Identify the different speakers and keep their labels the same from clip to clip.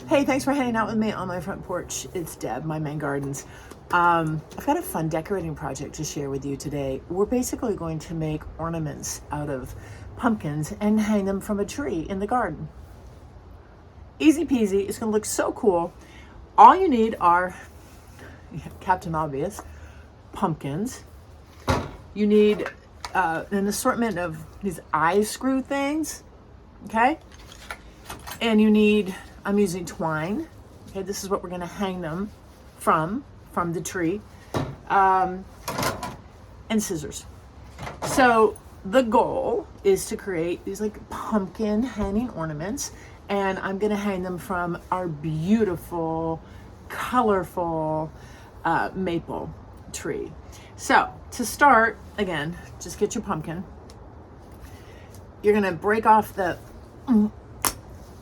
Speaker 1: Hey, thanks for hanging out with me on my front porch. It's Deb, my Maine Gardens. I've got a fun decorating project to share with you today. We're basically going to make ornaments out of pumpkins and hang them from a tree in the garden. Easy peasy. It's going to look so cool. All you need are, Captain Obvious, pumpkins. You need an assortment of these eye screw things, okay? And you need, I'm using twine. Okay, this is what we're gonna hang them from the tree, and scissors. So the goal is to create these like pumpkin hanging ornaments, and I'm gonna hang them from our beautiful, colorful maple tree. So to start, again, just get your pumpkin. You're gonna break off the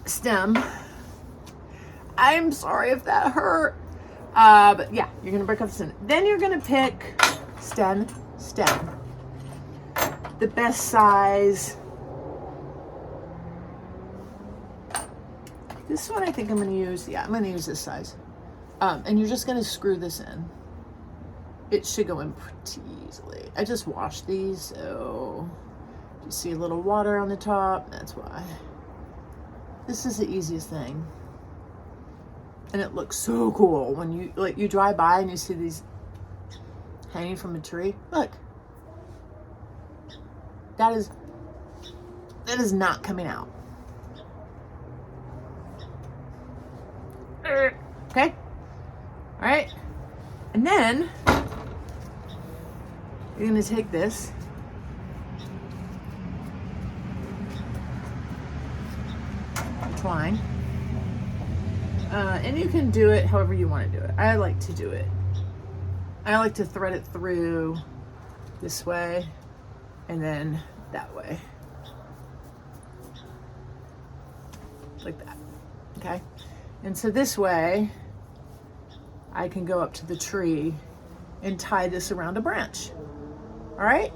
Speaker 1: stem. I'm sorry if that hurt. But yeah, you're gonna break off the stem. Then you're gonna pick stem. The best size. This one I think I'm gonna use, I'm gonna use this size. And you're just gonna screw this in. It should go in pretty easily. I just washed these, so you see a little water on the top, that's why. This is the easiest thing. And it looks so cool when you drive by and you see these hanging from a tree. Look. That is not coming out. Okay? All right. And then you're going to take this twine, and you can do it however you want to do it. I like to do it. I like to thread it through this way and then that way, like that. Okay, and so this way I can go up to the tree and tie this around a branch. All right,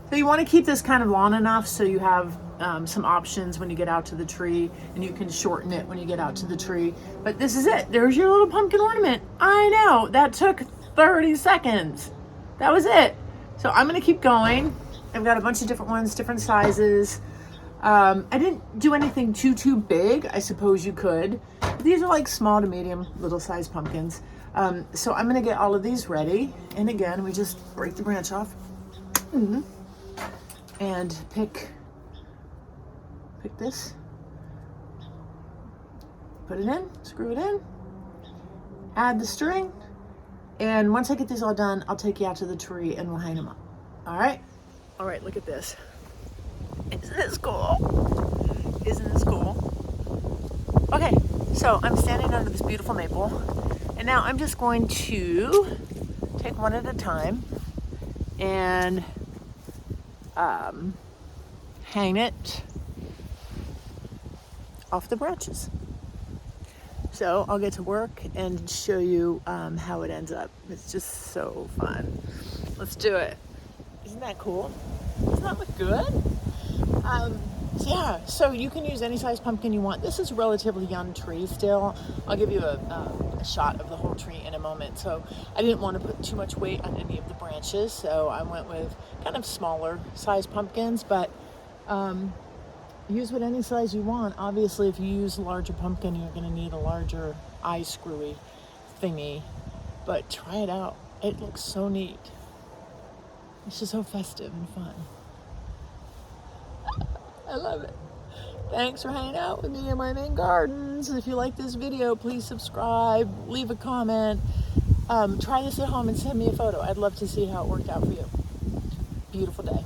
Speaker 1: so you want to keep this kind of long enough so you have some options when you get out to the tree, and you can shorten it when you get out to the tree. But this is it. There's your little pumpkin ornament. I know, that took 30 seconds. That was it. So I'm gonna keep going. I've got a bunch of different ones, different sizes. I didn't do anything too big. I suppose you could. These are like small to medium, little size pumpkins. So I'm gonna get all of these ready. And again, we just break the branch off and pick this, put it in, screw it in, add the string, and once I get these all done, I'll take you out to the tree and we'll hang them up. All right, look at this. Isn't this cool? Isn't this cool? Okay, so I'm standing under this beautiful maple, and now I'm just going to take one at a time and hang it off the branches. So I'll get to work and show you how it ends up. It's just so fun. Let's do it. Isn't that cool? Doesn't that look good? Yeah, so you can use any size pumpkin you want. This is a relatively young tree still. I'll give you a shot of the whole tree in a moment. So I didn't want to put too much weight on any of the branches, so I went with kind of smaller size pumpkins, but use what any size you want. Obviously, if you use a larger pumpkin, you're going to need a larger eye screwy thingy, but try it out. It looks so neat. It's just so festive and fun. I love it. Thanks for hanging out with me in my Maine Gardens. If you like this video, please subscribe, leave a comment. Try this at home and send me a photo. I'd love to see how it worked out for you. Beautiful day.